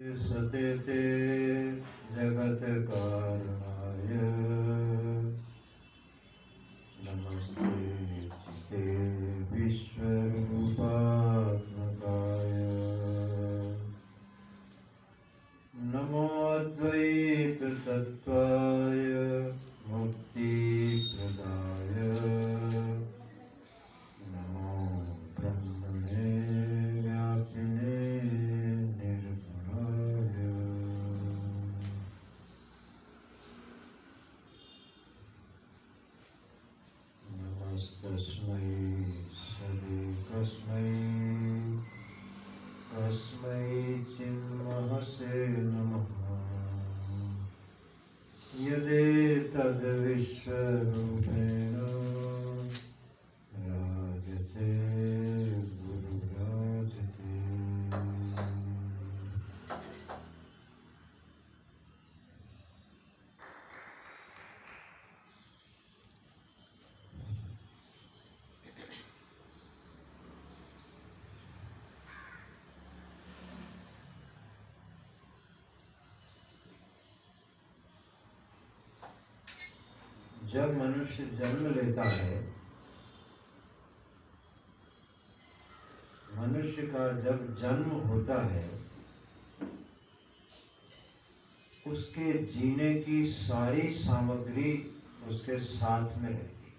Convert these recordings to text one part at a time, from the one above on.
सतेते जगत्कारणाय नमस्ते चिते विश्वरूपात्मकाय नमो अद्वैत तत्त्वाय मुक्तिप्रदाय नमो ब्रह्मणे व्यापिने निर्गुणाय नमस्तस्मै सदेकस्मै तस्मै चिन्महसे नमः यदेतद्विश्वरूपेण राजते गुरुराजते। जब मनुष्य जन्म लेता है, मनुष्य का जब जन्म होता है, उसके जीने की सारी सामग्री उसके साथ में रहती।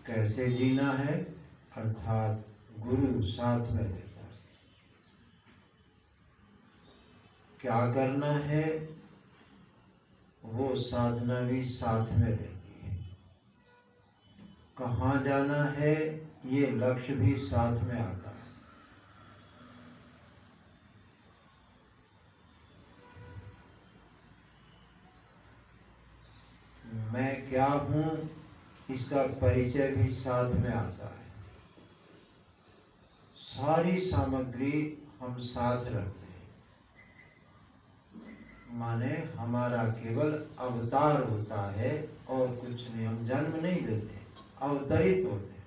कैसे जीना है, अर्थात गुरु साथ में रहता है। क्या करना है, वो साधना भी साथ में रहती है। कहाँ जाना है, ये लक्ष्य भी साथ में आता है। मैं क्या हूँ, इसका परिचय भी साथ में आता है। सारी सामग्री हम साथ रखते हैं। माने हमारा केवल अवतार होता है और कुछ नहीं। हम जन्म नहीं लेते, अवतरित होते हैं।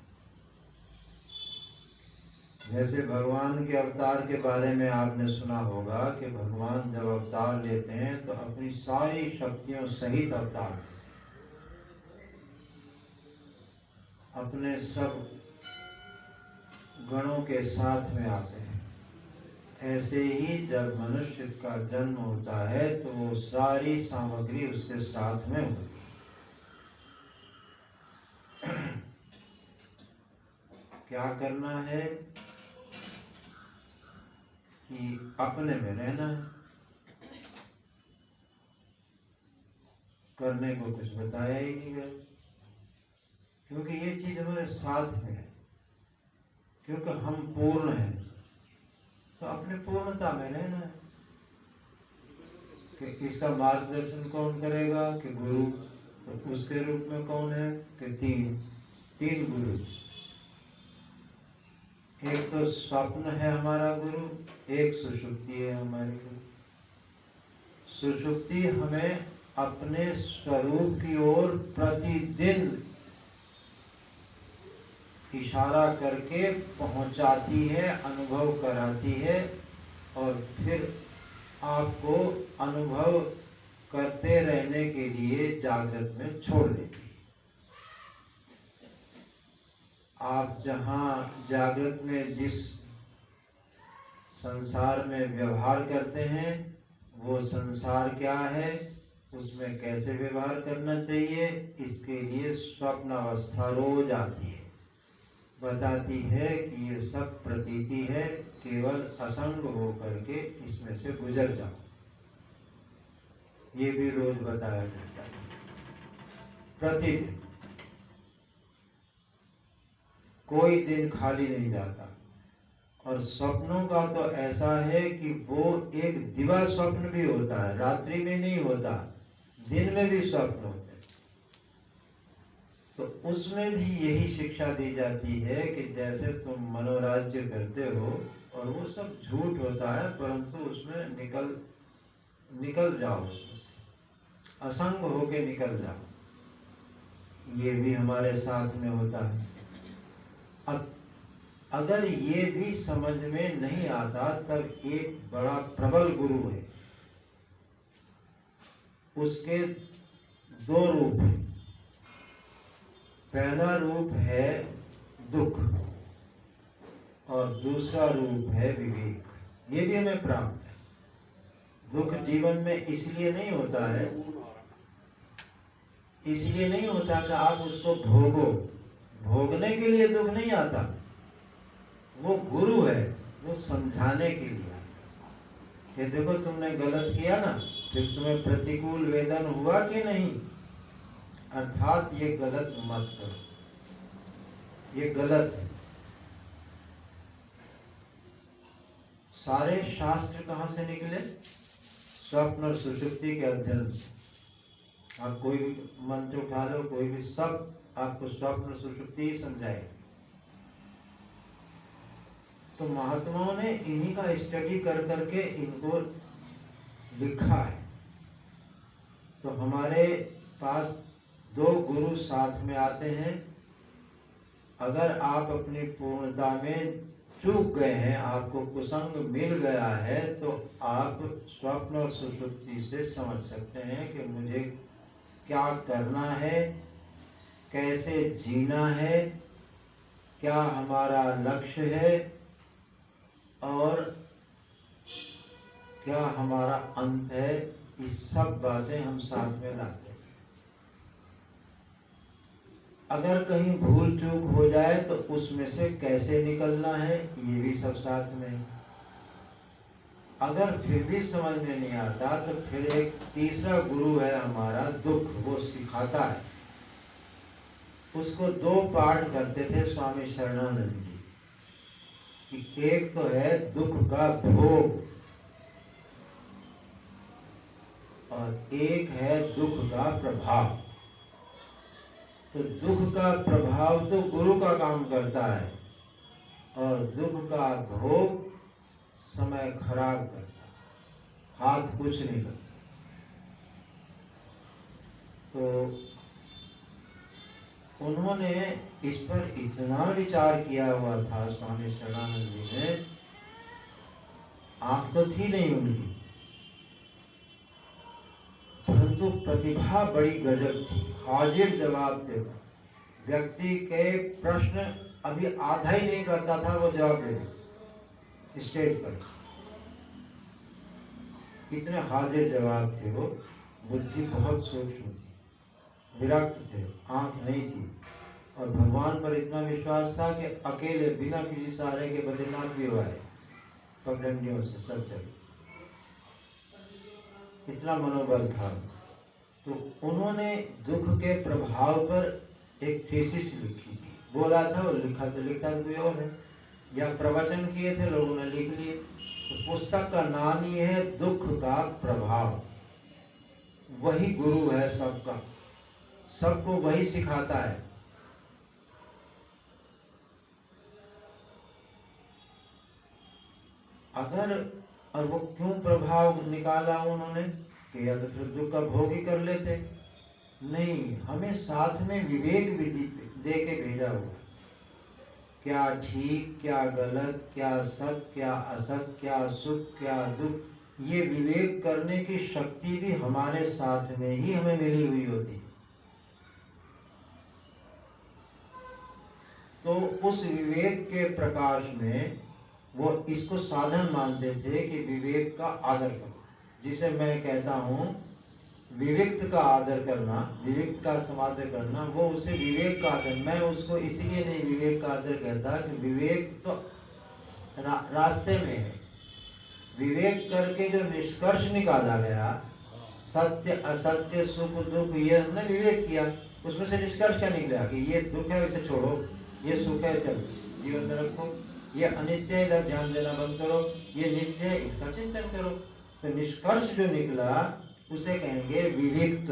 जैसे भगवान के अवतार के बारे में आपने सुना होगा कि भगवान जब अवतार लेते हैं तो अपनी सारी शक्तियों सहित अवतार लेते हैं, अपने सब गणों के साथ में आते हैं। ऐसे ही जब मनुष्य का जन्म होता है तो वो सारी सामग्री उसके साथ में होती है। क्या करना है कि अपने में रहना है। करने को कुछ बताया ही नहीं गया, क्योंकि ये चीज हमारे साथ में है। क्योंकि हम पूर्ण हैं, तो अपने पूर्णता में रहना है। कि इसका मार्गदर्शन कौन करेगा, कि गुरु। तो उसके रूप में कौन है, कि तीन गुरु। एक तो स्वप्न है हमारा गुरु, एक सुषुप्ति है हमारी गुरु। सुषुप्ति हमें अपने स्वरूप की ओर प्रतिदिन इशारा करके पहुंचाती है, अनुभव कराती है, और फिर आपको अनुभव करते रहने के लिए जागृत में छोड़ देती है। आप जहाँ जागृत में जिस संसार में व्यवहार करते हैं, वो संसार क्या है, उसमें कैसे व्यवहार करना चाहिए, इसके लिए स्वप्न अवस्था रोज आती है। बताती है कि ये सब प्रतीति है, केवल असंग हो करके इसमें से गुजर जाओ। ये भी रोज बताया जाता है, प्रतिदिन। कोई दिन खाली नहीं जाता। और स्वप्नों का तो ऐसा है कि वो एक दिवा स्वप्न भी होता है, रात्रि में नहीं होता, दिन में भी स्वप्न होते हैं। तो उसमें भी यही शिक्षा दी जाती है कि जैसे तुम मनोराज्य करते हो, और वो सब झूठ होता है, परंतु उसमें निकल जाओ, उसमें से असंग होके निकल जाओ। ये भी हमारे साथ में होता है। अब अगर ये भी समझ में नहीं आता तब एक बड़ा प्रबल गुरु है, उसके दो रूप हैं। पहला रूप है दुख और दूसरा रूप है विवेक। ये भी हमें प्राप्त है। दुख जीवन में इसलिए नहीं होता है, इसलिए नहीं होता कि आप उसको भोगो, भोगने के लिए दुख नहीं आता। वो गुरु है, वो समझाने के लिए आता कि देखो तुमने गलत किया ना, फिर तुम्हें प्रतिकूल वेदन हुआ कि नहीं, अर्थात ये गलत मत करो, ये गलत है। सारे शास्त्र कहाँ से निकले? स्वप्न और सुषुप्ति के अध्ययन से। आप कोई भी मंत्र उठा लो, कोई भी, सब आपको स्वप्न और सुषुप्ति ही समझाएगा। तो महात्माओं ने इन्हीं का स्टडी कर करके इनको लिखा है। तो हमारे पास दो गुरु साथ में आते हैं। अगर आप अपनी पूर्णता में चूक गए हैं, आपको कुसंग मिल गया है, तो आप स्वप्न और सुषुप्ति से समझ सकते हैं कि मुझे क्या करना है, कैसे जीना है, क्या हमारा लक्ष्य है और क्या हमारा अंत है। ये सब बातें हम साथ में लाते हैं। अगर कहीं भूल चूक हो जाए तो उसमें से कैसे निकलना है, ये भी सब साथ में है। अगर फिर भी समझ में नहीं आता तो फिर एक तीसरा गुरु है हमारा दुख, वो सिखाता है। उसको दो पार्ट करते थे स्वामी शरणानंद जी कि एक तो है दुख का भोग और एक है दुख का प्रभाव। तो दुख का प्रभाव तो गुरु का काम करता है और दुख का भोग समय खराब करता है, हाथ कुछ नहीं करता। तो उन्होंने इस पर इतना विचार किया हुआ था स्वामी शरणानंद जी ने, आंख तो थी नहीं उनकी, परंतु प्रतिभा बड़ी गजब थी। हाजिर जवाब थे। व्यक्ति के प्रश्न अभी आधा ही नहीं करता था, वो जवाब दे दे स्टेज पर। इतने हाजिर जवाब थे वो। बुद्धि बहुत सूक्ष्म थी, विरक्त थे, आंख नहीं थी और भगवान पर इतना विश्वास था कि अकेले बिना किसी सहारे के बद्रीनाथ भी हुआ है, पगडंडियों से सब जगह, इतना मनोबल था। तो उन्होंने दुख के प्रभाव पर एक थीसिस लिखी थी, बोला था और लिखा तो लिखता तो कोई और है, या प्रवचन किए थे, लोगों ने लिख लिए। तो पुस्तक का नाम ही है दुख का प्रभाव। वही गुरु है सबका, सबको वही सिखाता है। अगर, और वो क्यों प्रभाव निकाला उन्होंने कि या तो फिर दुख का भोग ही कर लेते, नहीं, हमें साथ में विवेक विधि दे के भेजा हुआ। क्या ठीक, क्या गलत, क्या सत, क्या असत, क्या सुख, क्या दुख, ये विवेक करने की शक्ति भी हमारे साथ में ही हमें मिली हुई होती है। तो उस विवेक के प्रकाश में वो इसको साधन मानते थे कि विवेक का आदर करो, जिसे मैं कहता हूँ विविक्त का आदर करना, विविक्त का समादर करना, वो उसे विवेक का आदर। मैं उसको इसलिए नहीं विवेक का आदर कहता कि विवेक तो रास्ते में है। विवेक करके जो निष्कर्ष निकाला गया, सत्य असत्य सुख दुख, ये हमने विवेक किया, उसमें से निष्कर्ष क्या निकला कि ये दुख है इसे छोड़ो, ये सुख है इसे जीवन में रखो, ये अनित्य है इधर ध्यान देना बंद करो, ये नित्य है इसका चिंतन करो। तो निष्कर्ष जो निकला उसे कहेंगे विवेक।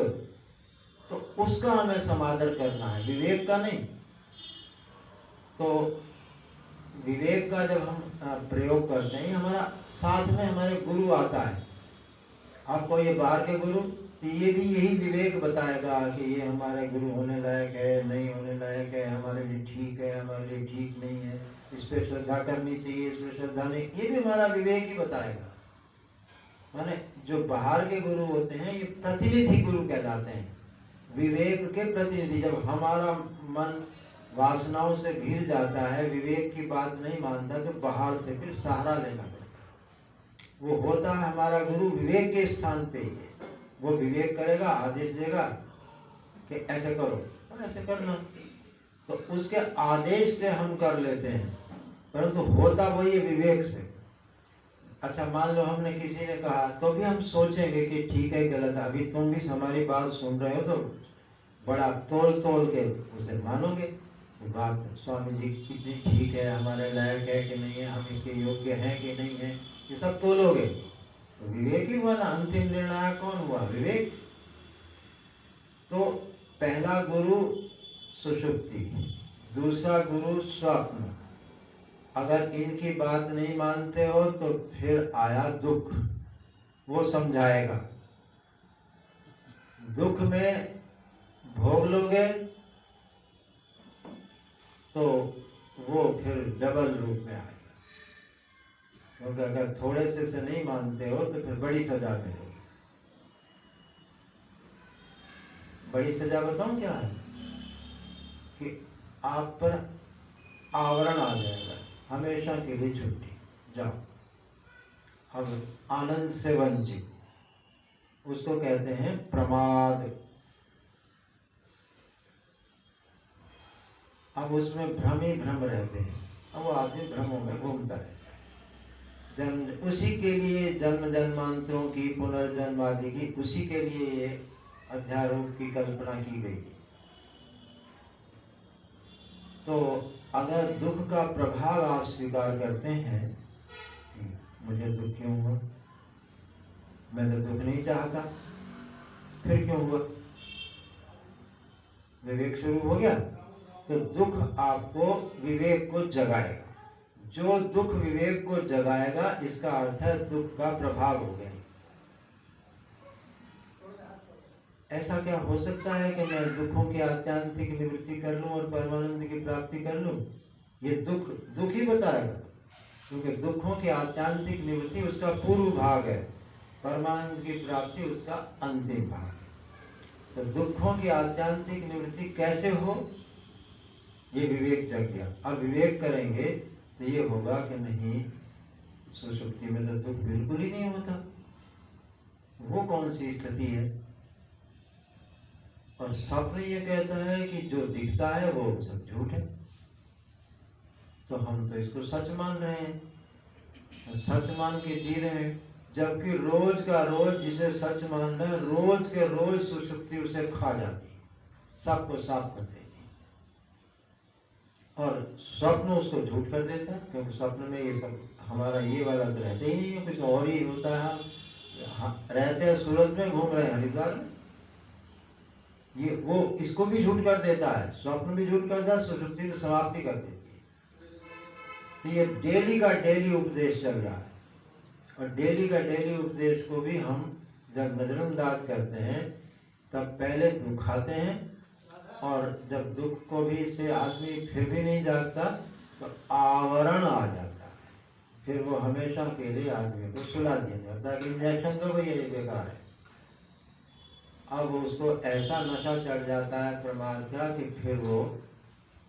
तो उसका हमें समादर करना है, विवेक का नहीं। तो विवेक का जब हम प्रयोग करते हैं, हमारा साथ में हमारे गुरु आता है। आपको ये बाहर के गुरु, तो ये भी यही विवेक बताएगा कि ये हमारे गुरु होने लायक है, नहीं होने लायक है, हमारे लिए ठीक है, हमारे लिए ठीक नहीं है। इस पे श्रद्धा करनी चाहिए, इस पे श्रद्धा नहीं, ये भी हमारा विवेक ही बताएगा। माने जो बाहर के गुरु होते हैं ये प्रतिनिधि गुरु कहलाते हैं, विवेक के प्रतिनिधि। जब हमारा मन वासनाओं से घिर जाता है, विवेक की बात नहीं मानता, तो बाहर से फिर सहारा लेना पड़ता है। वो होता है हमारा गुरु विवेक के स्थान पे ही है। वो विवेक करेगा, आदेश देगा कि ऐसे करो तो ऐसे करना, तो उसके आदेश से हम कर लेते हैं, परंतु होता वही विवेक से। अच्छा मान लो हमने किसी ने कहा तो भी हम सोचेंगे कि ठीक है गलत है। अभी तुम भी हमारी बात सुन रहे हो तो बड़ा तोल तोल के उसे मानोगे, बात स्वामी जी कितनी ठीक है, हमारे लायक है कि नहीं है, हम इसके योग्य हैं कि नहीं है, ये सब तोलोगे। तो विवेक ही हुआ ना, अंतिम निर्णायक कौन हुआ? विवेक। तो पहला गुरु सुषुप्ति, दूसरा गुरु स्वप्न। अगर इनकी बात नहीं मानते हो तो फिर आया दुख, वो समझाएगा। दुख में भोग लोगे तो वो फिर डबल रूप में आएगा, क्योंकि अगर थोड़े से नहीं मानते हो तो फिर बड़ी सजा मिलेगी। बड़ी सजा बताऊं क्या है? कि आप पर आवरण आ जाएगा, हमेशा के लिए छुट्टी, जाओ। अब आनंद से वंचित, उसको कहते हैं प्रमाद। अब उसमें भ्रम ही भ्रम रहते हैं, अब वो आदमी भ्रमों में घूमता रहता है। जन्म उसी के लिए, जन्म जन्मांतरों की, पुनर्जन्म आदि की, उसी के लिए ये अध्यारोप की कल्पना की गई है। तो अगर दुख का प्रभाव आप स्वीकार करते हैं कि मुझे दुख क्यों हुआ, मैं तो दुख नहीं चाहता, फिर क्यों हुआ? विवेक शुरू हो गया, तो दुख आपको विवेक को जगाएगा। जो दुख विवेक को जगाएगा, इसका अर्थ है दुख का प्रभाव हो गया। ऐसा क्या हो सकता है कि मैं दुखों की आत्यांतिक निवृत्ति कर लूं और परमानंद की प्राप्ति कर लूं? ये दुख ही बताएगा, क्योंकि दुखों की आत्यांतिक निवृत्ति उसका पूर्व भाग है, परमानंद की प्राप्ति उसका अंतिम भाग है। तो दुखों की आत्यांतिक निवृत्ति कैसे हो, ये विवेक जग गया। अब विवेक करेंगे तो ये होगा कि नहीं, सुषुप्ति में तो दुख बिल्कुल ही नहीं होता, वो कौन सी स्थिति है? और स्वप्न ये कहता है कि जो दिखता है वो सब झूठ है, तो हम तो इसको सच मान रहे हैं, तो सच मान के जी रहे हैं। जबकि रोज का रोज जिसे सच मान रहे हैं, रोज के रोज सुषुप्ति उसे खा जाती है, सबको साफ कर देती है, और स्वप्न उसको झूठ कर देता है, क्योंकि स्वप्न में ये सब हमारा ये वाला तो रहता ही नहीं है, कुछ और ही होता है। हम रहते हैं सूरत में, घूम रहे हैं हरिद्वार में, ये वो इसको भी झूठ कर देता है, स्वप्न भी झूठ करता है, सुषुप्ति तो समाप्ति कर देती है। तो ये डेली का डेली उपदेश चल रहा है, और डेली का डेली उपदेश को भी हम जब नजरअंदाज करते हैं तब पहले दुखाते हैं, और जब दुख को भी से आदमी फिर भी नहीं जागता तो आवरण आ जाता है, फिर वो हमेशा के लिए आदमी को सुला दिया जाता है कि इंजेक्शन तो भैया ये बेकार है। अब उसको ऐसा नशा चढ़ जाता है प्रमाद का कि फिर वो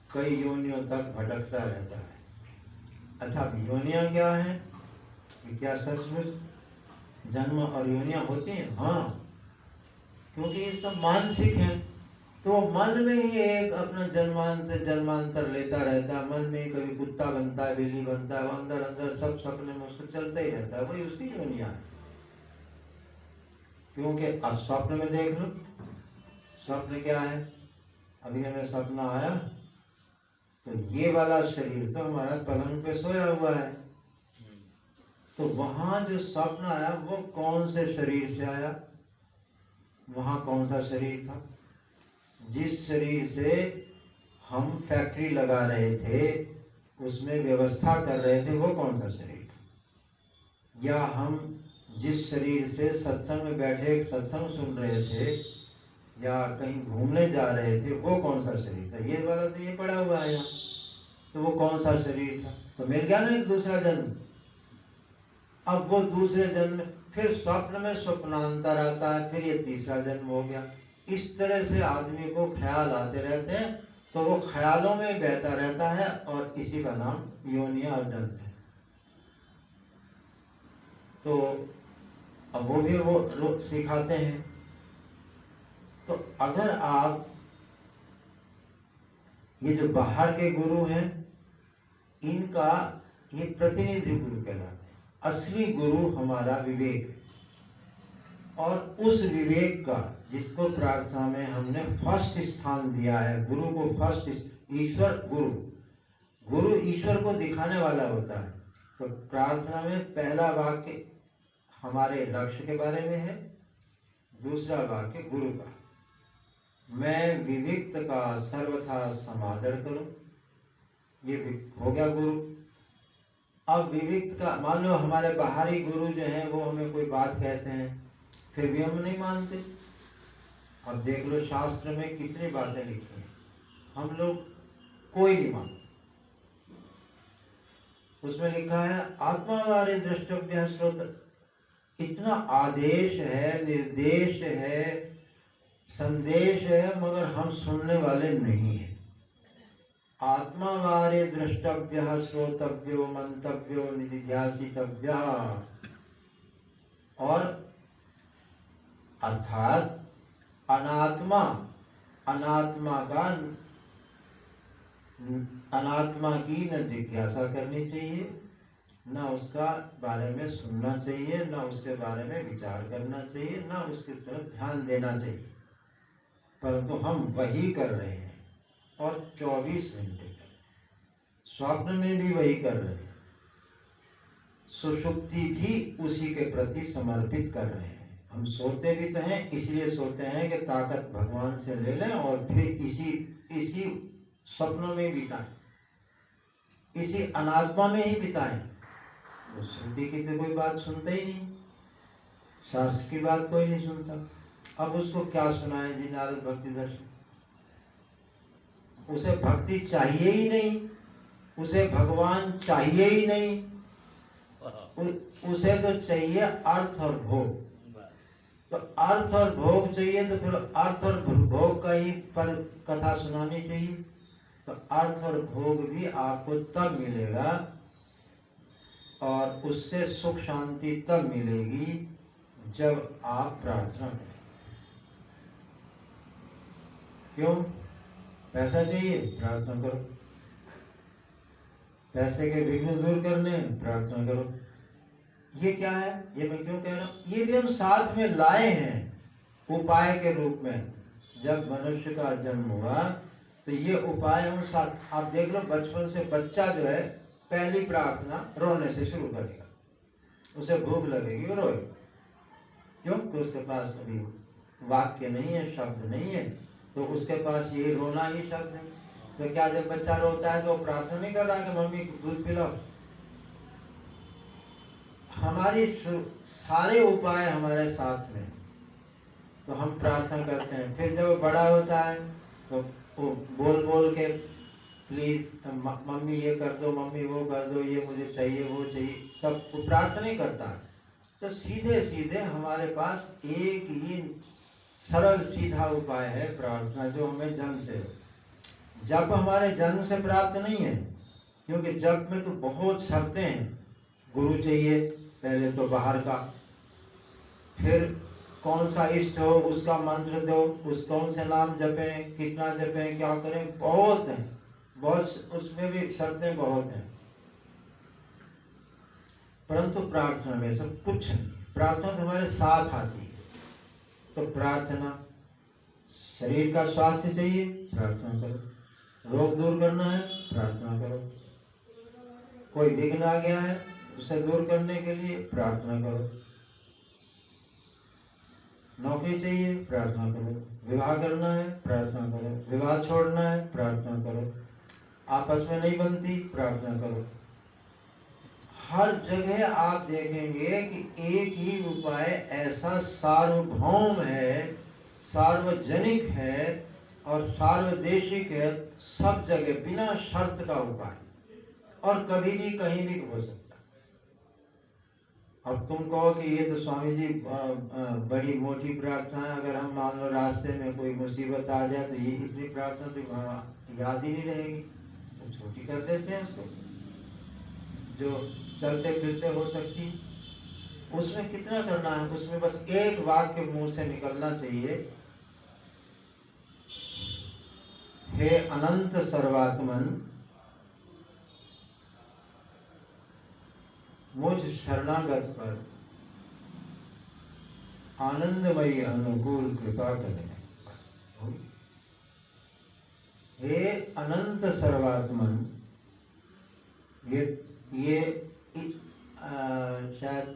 कई योनियों तक भटकता रहता है। अच्छा, योनियां क्या है? कि क्या सचमुच जन्म और योनियां होती हैं? हाँ, क्योंकि ये सब मानसिक है, तो मन में ही एक अपना जन्मांतर लेता रहता है। मन में ही कभी कुत्ता बनता है, बिल्ली बनता है, अंदर अंदर सब सपने में उसको चलता ही रहता है, वही उसकी योनियां है। क्योंकि अब स्वप्न में देख लो, स्वप्न क्या है? अभी हमें सपना आया तो ये वाला शरीर तो हमारा पलंग पे सोया हुआ है, तो वहां जो स्वप्न आया वो कौन से शरीर से आया? वहां कौन सा शरीर था? जिस शरीर से हम फैक्ट्री लगा रहे थे, उसमें व्यवस्था कर रहे थे, वो कौन सा शरीर था? या हम जिस शरीर से सत्संग में बैठे सत्संग सुन रहे थे या कहीं घूमने जा रहे थे, वो कौन सा शरीर था? ये वाला तो ये पड़ा हुआ है यहाँ, तो वो कौन सा शरीर था? तो मिल गया ना एक दूसरा जन्म। अब वो दूसरे जन्म फिर स्वप्न में स्वप्नांतर आता है, फिर ये तीसरा जन्म हो गया। इस तरह से आदमी को ख्याल आते रहते हैं, तो वो ख्यालों में बहता रहता है और इसी का नाम योनिया और जन्म है। तो अब वो भी वो सिखाते हैं। तो अगर आप ये जो बाहर के गुरु हैं, इनका ये प्रतिनिधि गुरु कहलाते हैं। असली गुरु हमारा विवेक है, और उस विवेक का जिसको प्रार्थना में हमने फर्स्ट स्थान दिया है, गुरु को फर्स्ट, ईश्वर गुरु ईश्वर को दिखाने वाला होता है। तो प्रार्थना में पहला वाक्य हमारे लक्ष्य के बारे में है, दूसरा वाक्य गुरु का, मैं विविक्त का सर्वथा समादर करूं, ये हो गया गुरु। अब विविक्त का, मान लो हमारे बाहरी गुरु जो हैं वो हमें कोई बात कहते हैं, फिर भी हम नहीं मानते। अब देख लो शास्त्र में कितनी बातें लिखी हैं, हम लोग कोई नहीं मानते। उसमें लिखा है आत्मावारे द्रष्टव्य श्रोत, इतना आदेश है, निर्देश है, संदेश है, मगर हम सुनने वाले नहीं हैं। आत्मावारे द्रष्टव्य श्रोतव्यो मंतव्यो निधिध्यासितव्य, और अर्थात अनात्मा की न जिज्ञासा करनी चाहिए, न उसका बारे में सुनना चाहिए, न उसके बारे में विचार करना चाहिए, न उसकी तरफ ध्यान देना चाहिए, परंतु हम वही कर रहे हैं और 24 घंटे कर, स्वप्न में भी वही कर रहे हैं, सुषुप्ति भी उसी के प्रति समर्पित कर रहे हैं। हम सोते भी तो हैं, इसलिए सोते हैं कि ताकत भगवान से ले लें और फिर इसी स्वप्नों में बिताएं, इसी अनात्मा में ही बिताएं। तो श्रुति की तो कोई बात सुनता ही नहीं, शास्त्र की बात कोई नहीं सुनता। अब उसको क्या सुनाए जी नारद भक्ति दर्शन? उसे भक्ति चाहिए ही नहीं, उसे भगवान चाहिए ही नहीं, उसे तो चाहिए अर्थ और भोग। तो अर्थ और भोग चाहिए तो फिर अर्थ और भोग का ही पर कथा सुनानी चाहिए। तो अर्थ और भोग भी आपको तब मिलेगा और उससे सुख शांति तब मिलेगी जब आप प्रार्थना करें। क्यों? पैसा चाहिए, प्रार्थना करो। पैसे के विघ्न दूर करने, प्रार्थना करो। ये क्या है? ये मैं क्यों कह रहा हूं? ये भी हम साथ में लाए हैं उपाय के रूप में। जब मनुष्य का जन्म हुआ तो ये उपाय हम साथ, आप देख लो बचपन से बच्चा जो है पहली प्रार्थना रोने से शुरू करेगा, उसे भूख लगेगी वो रोएगा। क्यों? कि उसके पास अभी वाक्य नहीं है, शब्द नहीं है, तो उसके पास ये रोना ही शब्द है। तो क्या जब बच्चा रोता है तो प्रार्थना नहीं कर रहा कि मम्मी दूध पिलाओ? हमारी सारे उपाय हमारे साथ में, तो हम प्रार्थना करते हैं। फिर जब बड़ा होता है तो वो बोल बोल के प्लीज मम्मी ये कर दो, मम्मी वो कर दो, ये मुझे चाहिए, वो चाहिए, सब प्रार्थना ही करता है। तो सीधे सीधे हमारे पास एक ही सरल सीधा उपाय है प्रार्थना, जो हमें जन्म से, जप हमारे जन्म से प्राप्त नहीं है, क्योंकि जप में तो बहुत शर्तें हैं। गुरु चाहिए पहले तो बाहर का, फिर कौन सा इष्ट हो उसका मंत्र दो, उस कौन से नाम जपें, कितना जपें, क्या करें, बहुत है, बहुत, उसमें भी शर्तें बहुत हैं। परंतु प्रार्थना में सब कुछ नहीं। प्रार्थना तो हमारे साथ आती है। तो प्रार्थना, शरीर का स्वास्थ्य चाहिए, प्रार्थना करो। रोग दूर करना है, प्रार्थना करो। कोई विघ्न आ गया है उसे दूर करने के लिए प्रार्थना करो। नौकरी चाहिए, प्रार्थना करो। विवाह करना है, प्रार्थना करो। विवाह छोड़ना है, प्रार्थना करो। आपस में नहीं बनती, प्रार्थना करो। हर जगह आप देखेंगे कि एक ही उपाय ऐसा सार्वभौम है, सार्वजनिक है और सार्वदेशिक है, सब जगह बिना शर्त का उपाय। और कभी भी कहीं भी हो सकता। अब तुम कहो कि ये तो स्वामी जी बड़ी मोटी प्रार्थना है, अगर हम मान लो रास्ते में कोई मुसीबत आ जाए तो ये इतनी प्रार्थना तो याद ही नहीं रहेगी, तो छोटी कर देते हैं उसको, जो चलते फिरते हो सकती। उसमें कितना करना है, उसमें बस एक वाक्य मुंह से निकलना चाहिए, हे अनंत सर्वात्मन मुझ शरणागत पर आनंदमयी अनुकूल कृपा करें। हे अनंत सर्वात्मन, ये शायद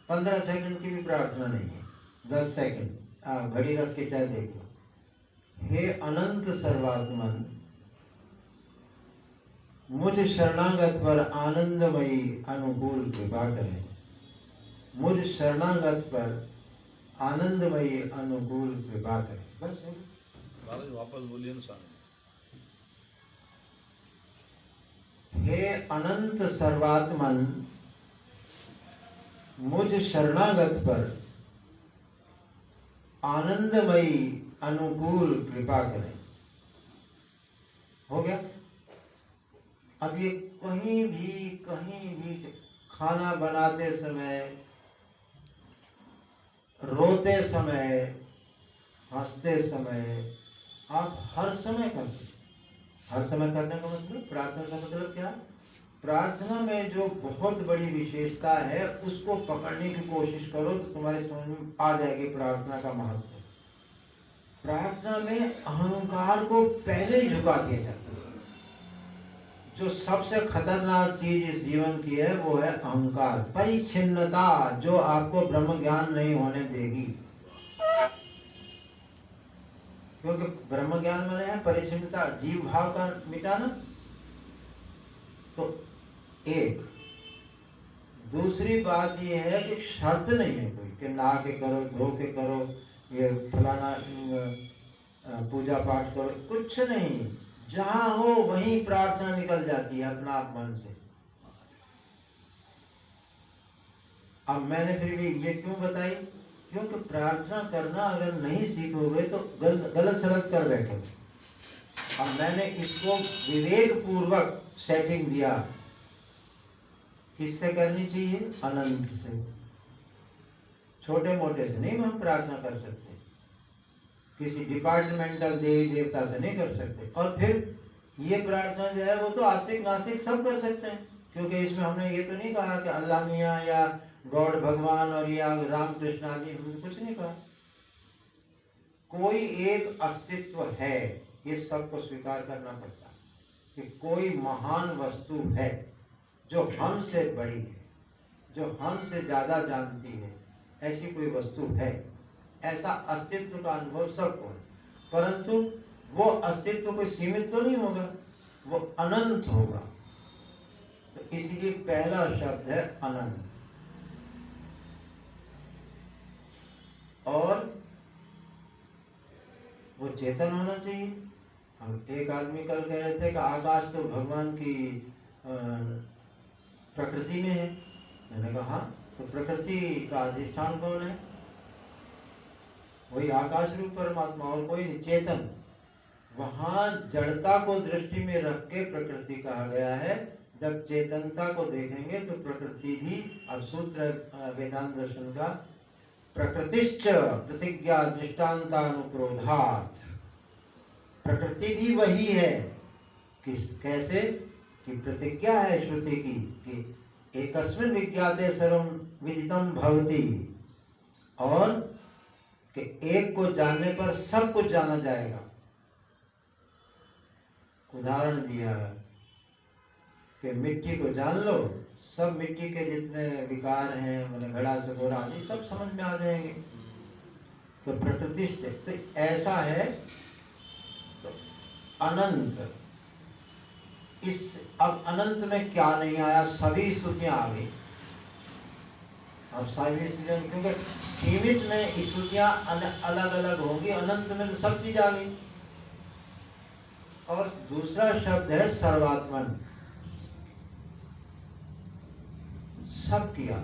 15 सेकंड की भी प्रार्थना नहीं है, 10 सेकंड घड़ी रख के चाहे देख लो। हे अनंत सर्वात्मन मुझ शरणागत पर आनंदमयी अनुकूल कृपा करें। मुझ शरणागत पर आनंदमयी अनुकूल कृपा करें। बस वापस बोलिए ना स्वामी। हे अनंत सर्वात्मन मुझ शरणागत पर आनंदमयी अनुकूल कृपा करें। हो गया। अब ये कहीं भी खाना बनाते समय, रोते समय, हंसते समय, आप हर समय कर सकते। हर समय करने का मतलब, प्रार्थना का मतलब क्या? प्रार्थना में जो बहुत बड़ी विशेषता है उसको पकड़ने की कोशिश करो तो तुम्हारे समझ में आ जाएगी प्रार्थना का महत्व। प्रार्थना में अहंकार को पहले ही झुका दिया जाता है। जो सबसे खतरनाक चीज इस जीवन की है वो है अहंकार, परिच्छिन्नता, जो आपको ब्रह्म ज्ञान नहीं होने देगी। क्योंकि ब्रह्म ज्ञान माने है परिच्छिन्नता, जीव भाव का मिटाना। तो एक दूसरी बात ये है कि शर्त नहीं है कोई कि नहा के करो, धो के करो, ये फलाना पूजा पाठ करो, कुछ नहीं। जहां हो वहीं प्रार्थना निकल जाती है अपना आप मन से। अब मैंने फिर भी ये क्यों बताई? क्योंकि प्रार्थना करना अगर नहीं सीखोगे तो गलत सलत कर बैठोगे। अब मैंने इसको विवेक पूर्वक सेटिंग दिया। किससे करनी चाहिए? अनंत से। छोटे मोटे से नहीं हम प्रार्थना कर सकते, किसी डिपार्टमेंटल देवी देवता से नहीं कर सकते। और फिर ये प्रार्थना जो है वो तो आस्तिक नास्तिक सब कर सकते हैं, क्योंकि इसमें हमने ये तो नहीं कहा कि अल्लाह मियाँ या गॉड भगवान और या राम कृष्ण आदि, हमने कुछ नहीं कहा। कोई एक अस्तित्व है, ये सबको स्वीकार करना पड़ता है कि कोई महान वस्तु है जो हमसे बड़ी है, जो हमसे ज्यादा जानती है, ऐसी कोई वस्तु है। ऐसा अस्तित्व का अनुभव सबको है, परंतु वो अस्तित्व कोई सीमित तो नहीं होगा, वो अनंत होगा। तो इसलिए पहला शब्द है अनंत। और वो चेतन होना चाहिए। हम एक आदमी कल कह रहे थे कि आकाश तो भगवान की प्रकृति में है। मैंने कहा हाँ, तो प्रकृति का अधिष्ठान कौन है? वही आकाश रूप परमात्मा, और कोई चेतन। वहां जड़ता को दृष्टि में रख के प्रकृति कहा गया है। जब चेतनता को देखेंगे तो प्रकृति भी, अब सूत्र वेदांत दर्शन का, प्रकृतिश्च प्रतिज्ञा दृष्टान्तानुक्रोधात्, प्रकृति भी वही है। कैसे कि प्रतिज्ञा है श्रुति की कि एकस्मिन् विज्ञाते सर्वं विदितं भवति, और कि एक को जानने पर सब कुछ जाना जाएगा। उदाहरण दिया कि मिट्टी को जान लो, सब मिट्टी के जितने विकार हैं, मतलब घड़ा से गोरा आदि सब समझ में आ जाएंगे। तो प्रकृति तो ऐसा है। तो अनंत, इस अब अनंत में क्या नहीं आया? सभी स्तुतियां आ गई। अब सभी स्तुतियां, क्योंकि सीमित में स्तुतियां अलग अलग होंगी, अनंत में तो सब चीज आ गई। और दूसरा शब्द है सर्वात्मन। सब किया।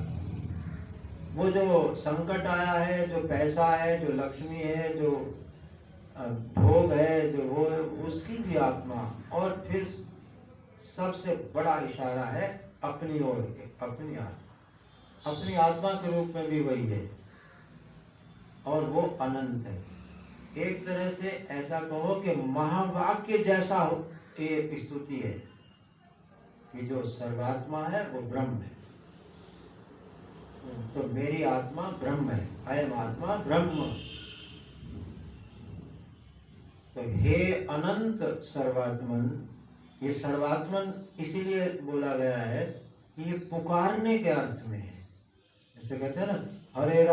वो जो संकट आया है, जो पैसा है, जो लक्ष्मी है, जो भोग है, जो वो है, उसकी भी आत्मा। और फिर सबसे बड़ा इशारा है अपनी ओर के, अपनी आत्मा। अपनी आत्मा के रूप में भी वही है और वो अनंत है। एक तरह से ऐसा कहो कि महावाक्य जैसा ये स्तुति है कि जो सर्वात्मा है वो ब्रह्म है। तो मेरी आत्मा ब्रह्म है, अयम आत्मा ब्रह्म। तो हे अनंत सर्वात्मन, ये सर्वात्मन इसीलिए बोला गया है कि ये पुकारने के अर्थ में है। जैसे कहते हैं ना हरे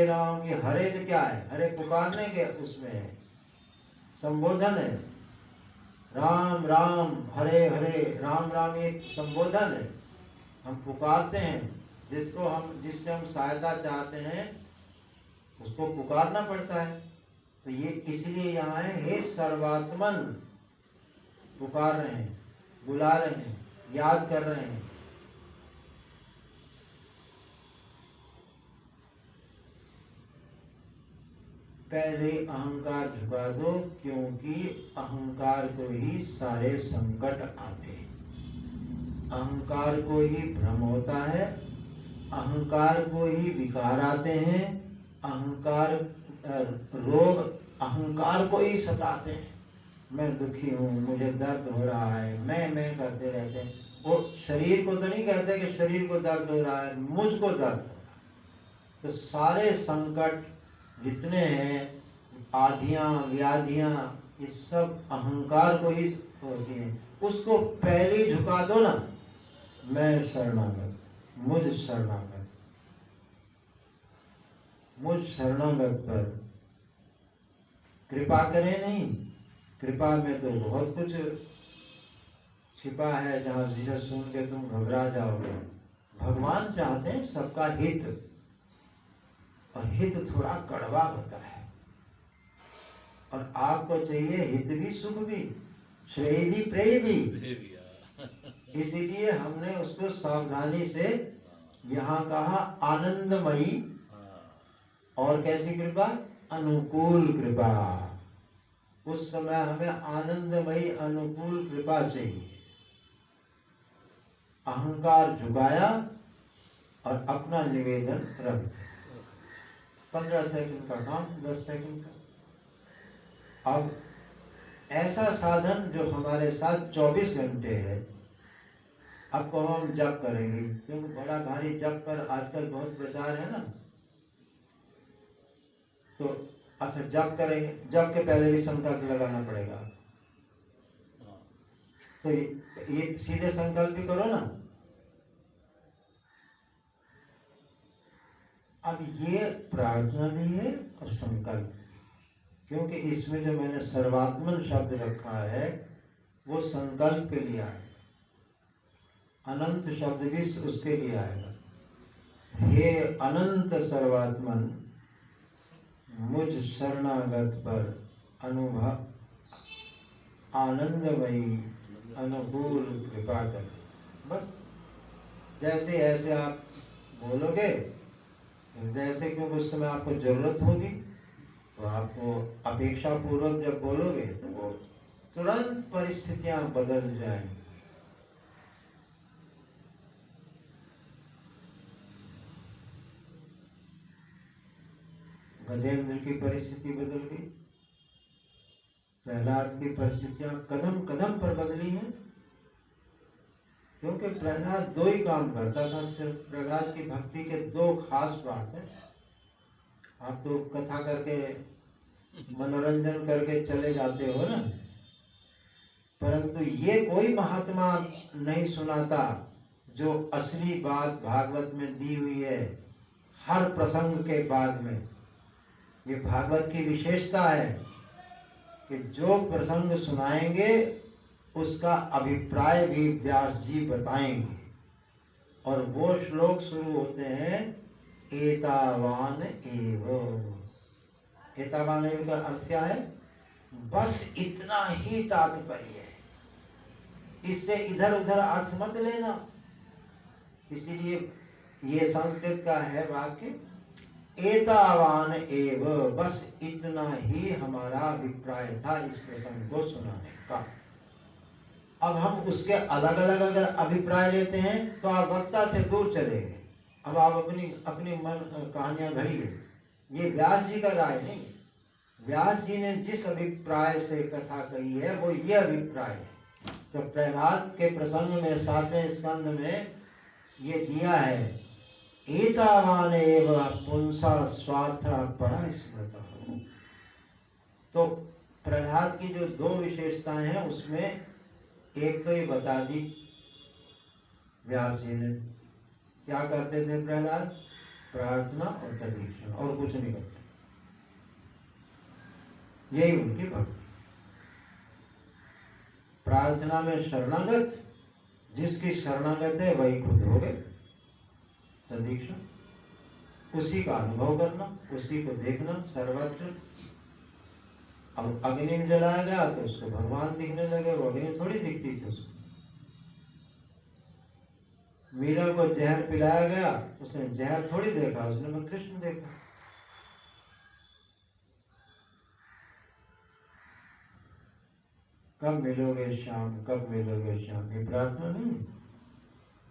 राम, ये हरे तो क्या है? हरे पुकारने के उसमें है, संबोधन है। राम राम, हरे हरे, राम राम ये संबोधन है। हम पुकारते हैं जिसको हम, जिससे हम सहायता चाहते हैं, उसको पुकारना पड़ता है। तो ये इसलिए यहाँ है हे सर्वात्मन, पुकार रहे हैं, बुला रहे हैं, याद कर रहे हैं। पहले अहंकार झुका दो, क्योंकि अहंकार को ही सारे संकट आते हैं। अहंकार को ही भ्रम होता है, अहंकार को ही विकार आते हैं, अहंकार रोग अहंकार को ही सताते हैं। मैं दुखी हूँ, मुझे दर्द हो रहा है, मैं करते रहते हैं। वो शरीर को तो नहीं कहते कि शरीर को दर्द हो रहा है, मुझको दर्द हो रहा है। तो सारे संकट जितने हैं, आधियाँ व्याधियाँ, ये सब अहंकार को ही होती हैं। उसको पहले ही झुका दो ना, मैं शरणागत, मुझ शरणागत, मुझ शरणागत पर कृपा करें। नहीं, कृपा में तो बहुत कुछ छिपा है, जहाँ जिसे सुन के तुम घबरा जाओगे। भगवान चाहते हैं सबका हित, और हित थोड़ा कड़वा होता है। और आपको चाहिए हित भी, सुख भी, श्रेय भी, प्रेय भी। इसीलिए हमने उसको सावधानी से यहाँ कहा आनंदमयी। और कैसी कृपा? अनुकूल कृपा। उस समय हमें आनंदमयी अनुकूल कृपा चाहिए। अहंकार झुकाया और अपना निवेदन रख दिया। 15 सेकंड का काम 10 सेकंड का। अब ऐसा साधन जो हमारे साथ 24 घंटे है, अब को हम जप करेंगे, क्योंकि बड़ा भारी जप पर आजकल बहुत प्रचार है ना। तो अच्छा जप करेंगे, जप के पहले भी संकल्प लगाना पड़ेगा। तो ये सीधे संकल्प भी करो ना। अब ये प्रार्थना भी है और संकल्प, क्योंकि इसमें जो मैंने सर्वात्मन शब्द रखा है वो संकल्प के लिए आएगा, अनंत शब्द भी उसके लिए आएगा। हे अनंत सर्वात्मन, मुझ शरणागत पर अनुभव आनंदमयी अनुकूल कृपा कर। बस जैसे ऐसे आप बोलोगे, जैसे क्योंकि उस समय आपको जरूरत होगी, तो आपको अपेक्षा पूर्वक जब बोलोगे तो वो तुरंत परिस्थितियां बदल जाएंगी। गजेंद्र की परिस्थिति बदल गई, प्रहलाद की परिस्थितियां कदम कदम पर बदली हैं, क्योंकि प्रहलाद 2 ही काम करता था सिर्फ। प्रहलाद की भक्ति के 2 खास बात है। आप तो कथा करके मनोरंजन करके चले जाते हो ना, परंतु ये कोई महात्मा नहीं सुनाता जो असली बात भागवत में दी हुई है हर प्रसंग के बाद में। ये भागवत की विशेषता है कि जो प्रसंग सुनाएंगे उसका अभिप्राय भी व्यास जी बताएंगे। और वो श्लोक शुरू होते हैं एतावान एव। एतावान एव का अर्थ क्या है? बस इतना ही तात्पर्य है, इससे इधर उधर अर्थ मत लेना। इसीलिए ये संस्कृत का है वाक्य, एतावान एव, बस इतना ही हमारा अभिप्राय था इस प्रसंग को सुनाने का। अब हम उसके अलग अलग अगर अभिप्राय लेते हैं तो आप वक्ता से दूर चले गए। अब आप अपनी अपनी मन कहानियां घड़िए। ये व्यास जी का राय नहीं। व्यास जी ने जिस अभिप्राय से कथा कही है वो ये अभिप्राय है। तो प्रहलाद के प्रसंग में 7वें स्कंद में ये दिया है, एतावान एव पुंसा स्वार्थ परास्मृतः। तो प्रहलाद की जो दो विशेषताएं हैं उसमें एक तो ये बता दी व्यास जी ने। क्या करते थे प्रहलाद? प्रार्थना और तदीक्षण, और कुछ नहीं करते। यही उनकी भक्ति। प्रार्थना में शरणागत, जिसकी शरणागत है वही खुद हो गए। तदीक्षण, उसी का अनुभव करना, उसी को देखना सर्वत्र। अब अग्नि में जलाया गया तो उसको भगवान दिखने लगे, वो अग्नि थोड़ी दिखती थी उसको। मीरा को जहर पिलाया गया, उसने जहर थोड़ी देखा, उसने मैं कृष्ण देखा। कब मिलोगे श्याम, कब मिलोगे श्याम, ये प्रार्थना नहीं।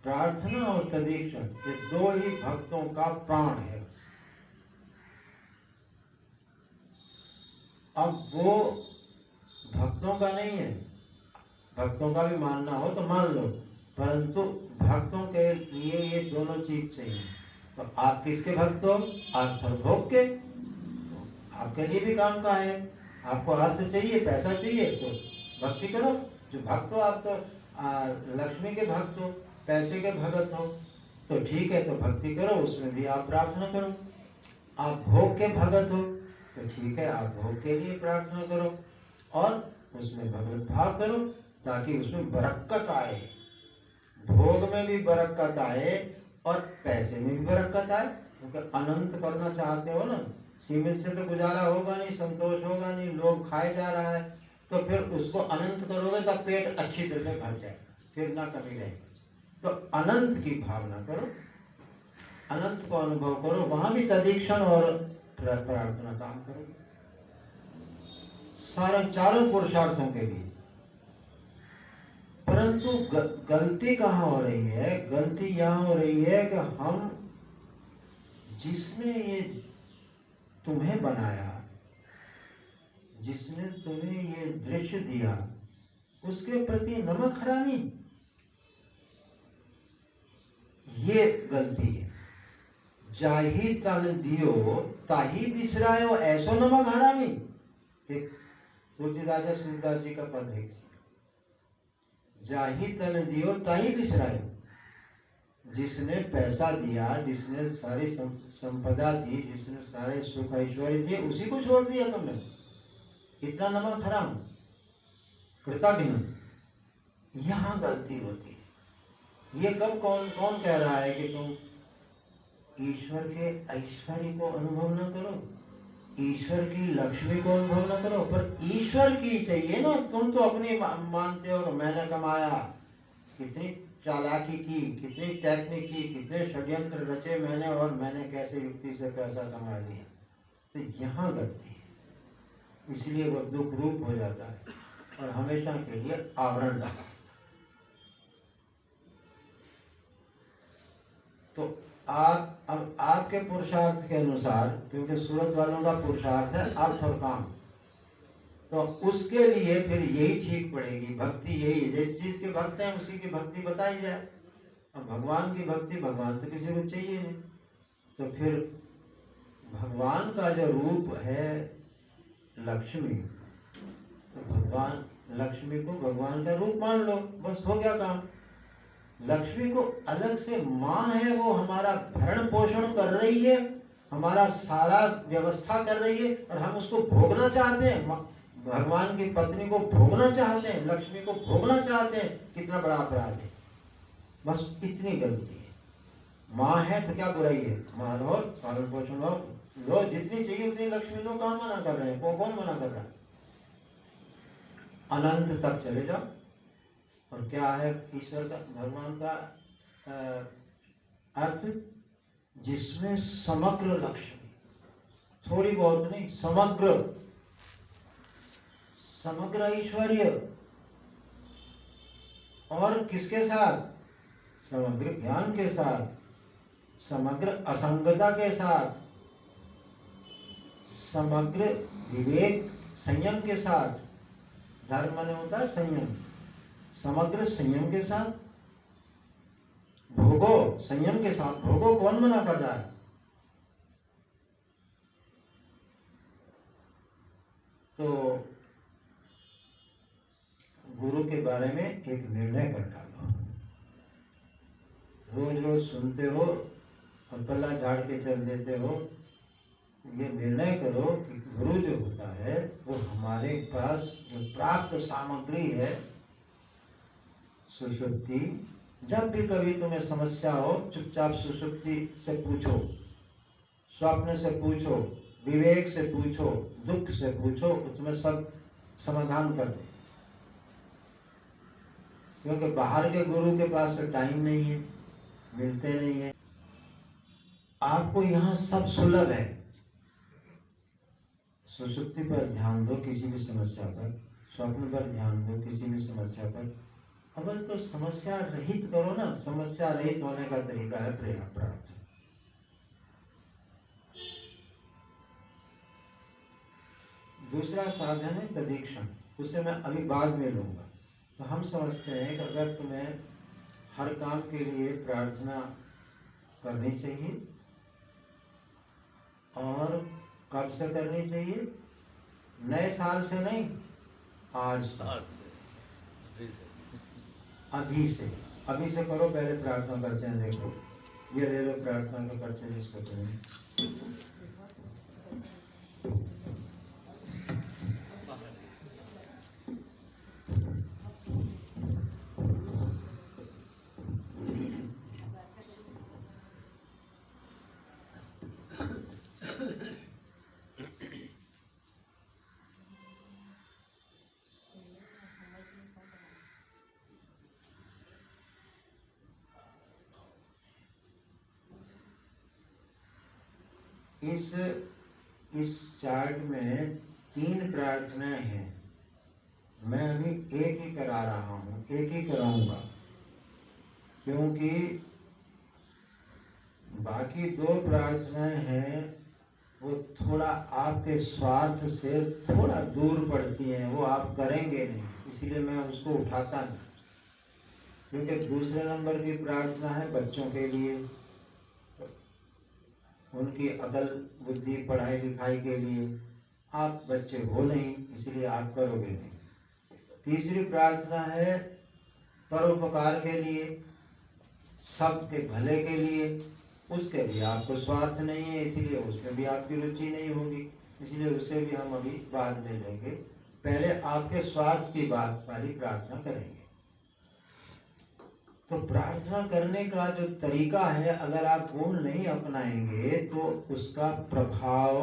प्रार्थना और तदीक्षण ये दो ही भक्तों का प्राण है। अब वो भक्तों का नहीं है। भक्तों का भी मानना हो तो मान लो, परंतु भक्तों के लिए ये दोनों चीज चाहिए। तो आप किसके भक्त हो? आप सर्वभोग के, आपके लिए भी काम का है। आपको अर्थ चाहिए, पैसा चाहिए तो भक्ति करो। जो भक्त हो आप तो लक्ष्मी के भक्त हो, पैसे के भगत हो, तो ठीक है, तो भक्ति करो, उसमें भी आप प्रार्थना करो। आप भोग के भगत हो तो ठीक है, आप भोग के लिए प्रार्थना करो और उसमें भगवत भाव करो, ताकि उसमें बरकत आए। भोग में भी बरकत आए और पैसे में भी बरकत आए, क्योंकि अनंत करना चाहते हो ना। सीमित से तो गुजारा होगा नहीं, संतोष होगा नहीं, लोग खाए जा रहा है, तो फिर उसको अनंत करोगे तब पेट अच्छी तरह से भर जाएगा, फिर ना कमी रहेगी। तो अनंत की भावना करो, अनंत को अनुभव करो, वहां भी तदीक्षण और प्रार्थना काम करो, सारे चारों पुरुषार्थों के लिए। परंतु गलती कहाँ हो रही है? गलती यहाँ हो रही है कि हम, जिसने ये तुम्हें बनाया, जिसने तुम्हें ये दृश्य दिया, उसके प्रति नमक हरामी, ये गलती है। जाही तन दियो ताही बिसरायो, ऐसो नमक हरामी। एक तुलसीदास सूरदास जी का पद है, जाही तन दियो ताही बिसरायो। जिसने पैसा दिया, जिसने सारी संपदा दी, जिसने सारे सुख ऐश्वर्य दिए, उसी को छोड़ दिया तुमने। इतना नमक हराम, कृतघ्न। यहाँ गलती होती है। ये कब कौन कौन कह रहा है कि तुम ईश्वर के ऐश्वर्य को अनुभव न करो, ईश्वर की लक्ष्मी को अनुभव न करो, पर ईश्वर की चाहिए ना। तुम तो अपनी मानते हो, मैंने कमाया, कितनी चालाकी की, कितनी टेक्निक की, कितने षड्यंत्र रचे मैंने, और मैंने कैसे युक्ति से पैसा कमा लिया। तो यहाँ गलती है, इसलिए वो दुख रूप हो जाता है और हमेशा के लिए आवरण रहा। तो आप अब आपके पुरुषार्थ के अनुसार, क्योंकि सूरत वालों का पुरुषार्थ है अर्थ और काम, तो उसके लिए फिर यही ठीक पड़ेगी। भक्ति यही है, जिस चीज के भक्त हैं उसी की भक्ति बताई जाए। और भगवान की भक्ति, भगवान तो किसी को चाहिए नहीं, तो फिर भगवान का जो रूप है लक्ष्मी, तो भगवान लक्ष्मी को भगवान का रूप मान लो, बस हो गया काम। लक्ष्मी को अलग से माँ है, वो हमारा भरण पोषण कर रही है, हमारा सारा व्यवस्था कर रही है, और हम उसको भोगना चाहते हैं। भगवान की पत्नी को भोगना चाहते हैं, लक्ष्मी को भोगना चाहते हैं। कितना बड़ा अपराध है। बस इतनी गलती है। माँ है तो क्या बुराई है? माँ लो, पालन पोषण लो, जितनी चाहिए उतनी लक्ष्मी लो। कहाँ मना कर रहे हैं? कौन मना कर रहा है? अनंत तक चले जाओ। और क्या है ईश्वर का, भगवान का अर्थ जिसमें समग्र लक्ष्मी, थोड़ी बहुत नहीं, समग्र ऐश्वर्य, और किसके साथ? समग्र ज्ञान के साथ, समग्र असंगता के साथ, समग्र विवेक संयम के साथ। धर्म माने होता है संयम, समग्र संयम के साथ, भोगो संयम के साथ। भोगो कौन मना कर रहा है? तो गुरु के बारे में एक निर्णय कर डालो। रोज रोज सुनते हो और पल्ला झाड़ के चल देते हो। ये निर्णय करो कि गुरु जो होता है वो हमारे पास जो प्राप्त सामग्री है, सुषुप्ति, जब भी कभी तुम्हें समस्या हो चुपचाप सुषुप्ति से पूछो, स्वप्न से पूछो, विवेक से पूछो, दुख से पूछो, उसमें सब समाधान कर दे। क्योंकि बाहर के गुरु के पास टाइम नहीं है, मिलते नहीं है। आपको यहाँ सब सुलभ है। सुषुप्ति पर ध्यान दो किसी भी समस्या पर, स्वप्न पर ध्यान दो किसी भी समस्या पर। अव्वल तो समस्या रहित करो ना। समस्या रहित होने का तरीका है प्रेम प्राप्त। दूसरा साधन है तदीक्षण, उसे मैं अभी बाद में लूंगा। तो हम समझते हैं कि अगर तुम्हें हर काम के लिए प्रार्थना करनी चाहिए, और कब से करनी चाहिए? नए साल से नहीं, आज से, अभी से करो। पहले प्रार्थना करते हैं, देखो ये ले लो प्रार्थना का पर्चा जिसको तुम्हें। इस चार्ट में 3 प्रार्थनाएं हैं। मैं अभी एक ही करा रहा हूँ, एक ही कराऊंगा, क्योंकि बाकी 2 प्रार्थनाएं हैं वो थोड़ा आपके स्वार्थ से थोड़ा दूर पड़ती हैं, वो आप करेंगे नहीं, इसलिए मैं उसको उठाता नहीं। क्योंकि दूसरे नंबर की प्रार्थना है बच्चों के लिए, उनकी अकल बुद्धि पढ़ाई लिखाई के लिए। आप बच्चे हो नहीं, इसलिए आप करोगे नहीं। तीसरी प्रार्थना है परोपकार के लिए, सबके भले के लिए। उसके भी आपको स्वार्थ नहीं है, इसलिए उसमें भी आपकी रुचि नहीं होगी, इसलिए उसे भी हम अभी बाद में लेंगे। पहले आपके स्वार्थ की बात वाली प्रार्थना करेंगे। तो प्रार्थना करने का जो तरीका है, अगर आप वो नहीं अपनाएंगे तो उसका प्रभाव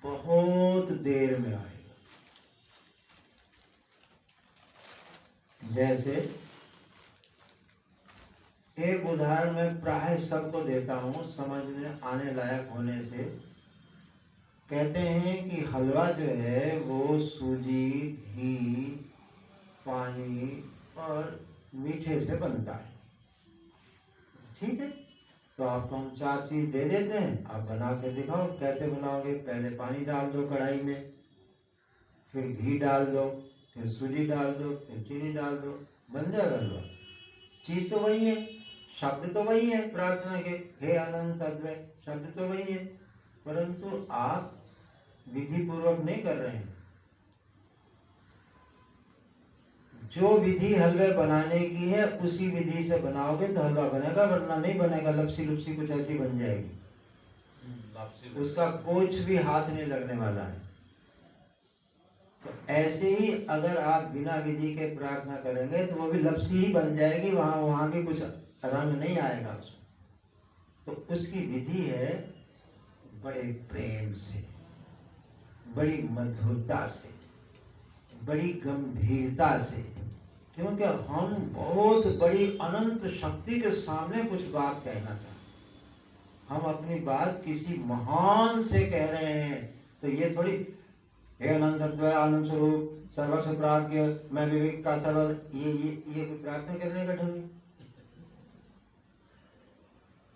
बहुत देर में आएगा। जैसे एक उदाहरण मैं प्राय सबको देता हूँ, समझ में आने लायक होने से। कहते हैं कि हलवा जो है वो सूजी, घी, पानी और मीठे से बनता है, ठीक है। तो आपको हम 4 चीज दे देते हैं, आप बना के दिखाओ कैसे बनाओगे। पहले पानी डाल दो कढ़ाई में, फिर घी डाल दो, फिर सूजी डाल दो, फिर चीनी डाल दो, बन जाएगा हलवा। चीज तो वही है, शब्द तो वही है प्रार्थना के, हे अनंत अद्वैत, शब्द तो वही है, परंतु आप विधि पूर्वक नहीं कर रहे हैं। जो विधि हलवे बनाने की है उसी विधि से बनाओगे तो हलवा बनेगा, वरना नहीं बनेगा। लपसी लुपसी कुछ ऐसी बन जाएगी, उसका कुछ भी हाथ नहीं लगने वाला है। तो ऐसे ही अगर आप बिना विधि के प्रार्थना करेंगे तो वो भी लपसी ही बन जाएगी, वहां भी कुछ रंग नहीं आएगा उसमें। तो उसकी विधि है बड़े प्रेम से, बड़ी मधुरता से, बड़ी गंभीरता से, क्योंकि हम बहुत बड़ी अनंत शक्ति के सामने कुछ बात कहना चाहते हैं। हम अपनी बात किसी महान से कह रहे हैं, तो ये थोड़ी हे अनंत अद्वय आनंद स्वरूप सर्वस्व प्राज्ञ मैं विवेक का सर्व ये प्रार्थना करने का ढंग नहीं।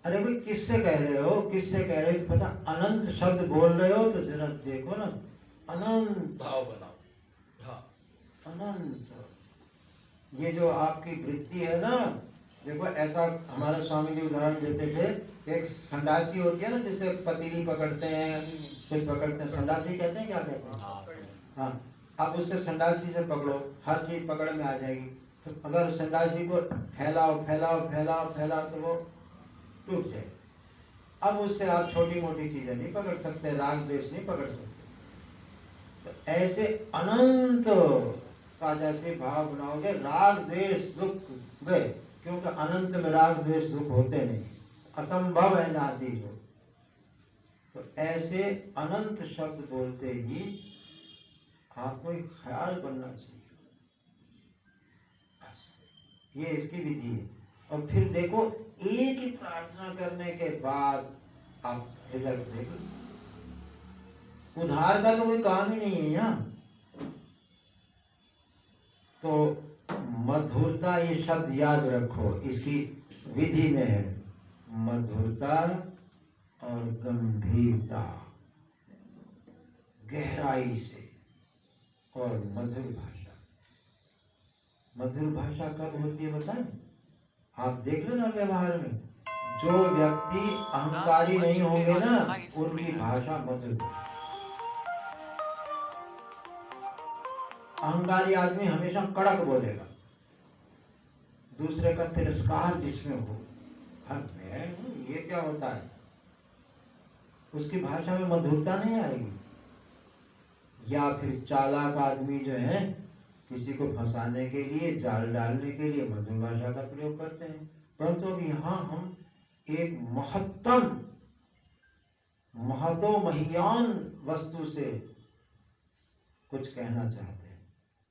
अरे भाई किससे कह रहे हो, किससे कह रहे हो? तो पता अनंत शब्द बोल रहे हो तो जरा देखो ना, अनंत भाव बनाओ। हाँ, अनंत। ये जो आपकी वृत्ति है ना, देखो ऐसा हमारे स्वामी जी उदाहरण देते थे, एक संडासी होती है ना, जैसे पतीली पकड़ते हैं, फिर पकड़ते हैं, संडासी कहते हैं, क्या कहते हैं? हाँ, अब उससे संडासी से पकड़ो, हर चीज पकड़ में आ जाएगी। तो अगर संडासी को फैलाओ फैलाओ फैलाओ फैलाओ तो वो टूट जाए। अब उससे आप छोटी मोटी चीजें नहीं पकड़ सकते, राग द्वेष नहीं पकड़ सकते। तो ऐसे अनंत का जैसे भाव बनाओगे, राग द्वेष दुख गए, क्योंकि अनंत में राग द्वेष दुख होते नहीं, असंभव है ना चीज हो। तो ऐसे अनंत शब्द बोलते ही आपको एक ख्याल बनना चाहिए, ये इसकी विधि है। और फिर देखो, एक ही प्रार्थना करने के बाद आप रिजल्ट देख लो। उधार का तो कोई काम ही नहीं है यहाँ। तो मधुरता, ये शब्द याद रखो, इसकी विधि में है मधुरता और गंभीरता, गहराई से, और मधुर भाषा। मधुर भाषा कब होती है बताएं? आप देख लो ना व्यवहार में, जो व्यक्ति अहंकारी नहीं होंगे ना, उनकी भाषा मधुर। अहंकारी आदमी हमेशा कड़क बोलेगा, दूसरे का तिरस्कार जिसमें हो, ये क्या होता है, उसकी भाषा में मधुरता नहीं आएगी। या फिर चालाक आदमी जो है, किसी को फंसाने के लिए, जाल डालने के लिए मधुर भाषा का प्रयोग करते हैं। परंतु अब यहाँ हम एक महत्तम महतो महियान वस्तु से कुछ कहना चाहते हैं,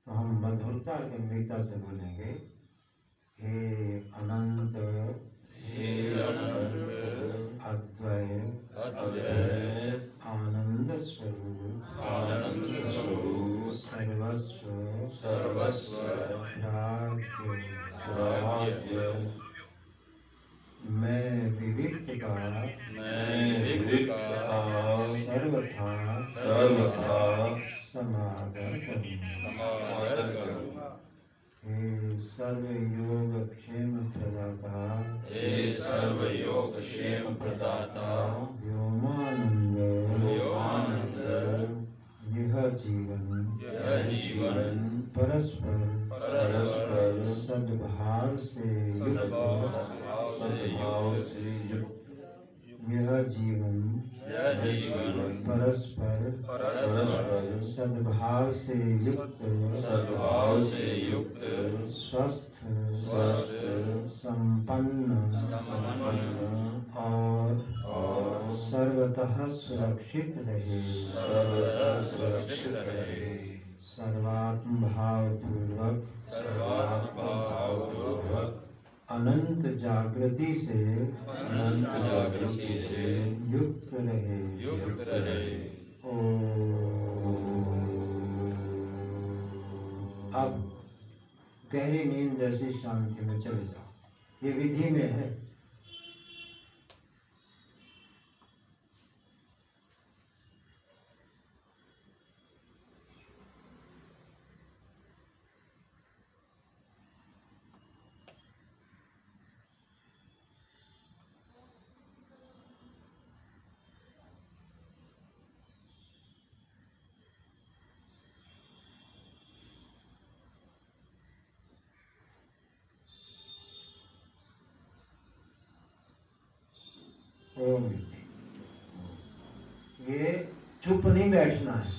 तो हम मधुरता और गंभीरता से बोलेंगे, हे अनंत अद्वय आनंद स्वरूप सर्वस्व प्राज्ञ मैं विविक्त का सर्वथा समादर करूँगा। हे सर्वयोग क्षेम प्रदाता व्योमानंद यह जीवन परस्पर सद्भाव से युक्त, यह जीवन परस्पर सद्भाव से युक्त स्वस्थ संपन्न और सर्वतः सुरक्षित रहे। सर्वात्म भाव पूर्वक अनंत जागृति से युक्त रहे। अब गहरी नींद जैसी शांति में चले जाओ, ये विधि में है। ओम। ये चुप नहीं बैठना है,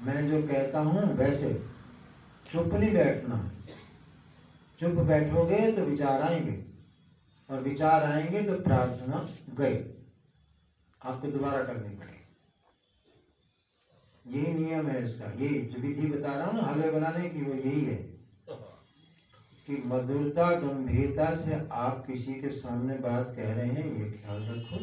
मैं जो कहता हूं वैसे चुप नहीं बैठना है। चुप बैठोगे तो विचार आएंगे, और विचार आएंगे तो प्रार्थना गए, आपको दोबारा करनी पड़ेगी। यही नियम है इसका, ये जो विधि बता रहा हूं ना हलवे बनाने की, वो यही है। कि मधुरता गंभीरता से आप किसी के सामने बात कह रहे हैं, ये ख्याल रखो।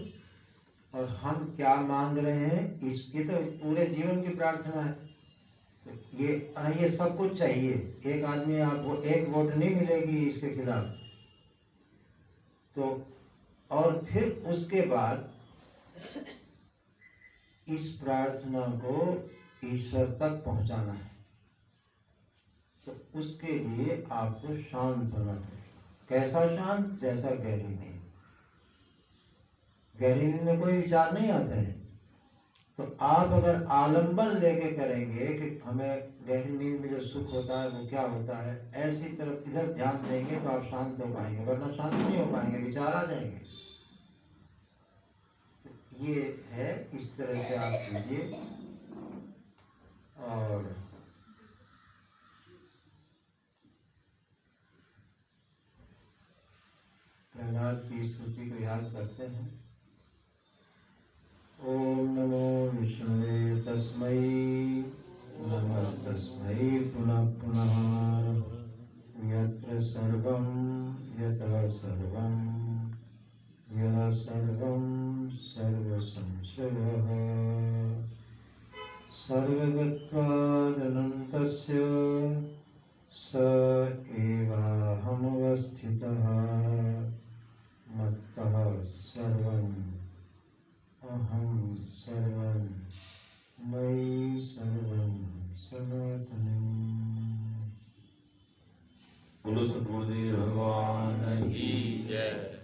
और हम क्या मांग रहे हैं, इसकी तो पूरे जीवन की प्रार्थना है। तो ये सब कुछ चाहिए। एक आदमी आपको एक वोट नहीं मिलेगी इसके खिलाफ। तो और फिर उसके बाद इस प्रार्थना को ईश्वर तक पहुंचाना है। तो उसके लिए आपको शांत होना पड़ेगा। कैसा शांत? जैसा गहरी नींद। गहरी नींद में कोई विचार नहीं आता है। तो आप अगर आलंबन लेके करेंगे कि हमें गहरी नींद में जो सुख होता है वो क्या होता है, ऐसी तरफ इधर ध्यान देंगे तो आप शांत हो पाएंगे, वरना शांत नहीं हो पाएंगे, विचार आ जाएंगे। तो ये है, इस तरह से आप कीजिए। और प्रहलाद की स्तुति को याद करते हैं। ओम नमो विष्णुवे तस्मै नमस्तस्मै पुनः पुनः। यत्र सर्वं यतः सर्वं यः सर्वं सर्वसंशयः सर्वगत्वादनन्तस्य स एवाहमवस्थितः मत्तः सर्वम् अहं सर्वं मयि सर्वं सनातनम्। बोलो सतगुरुदेव भगवान की जय।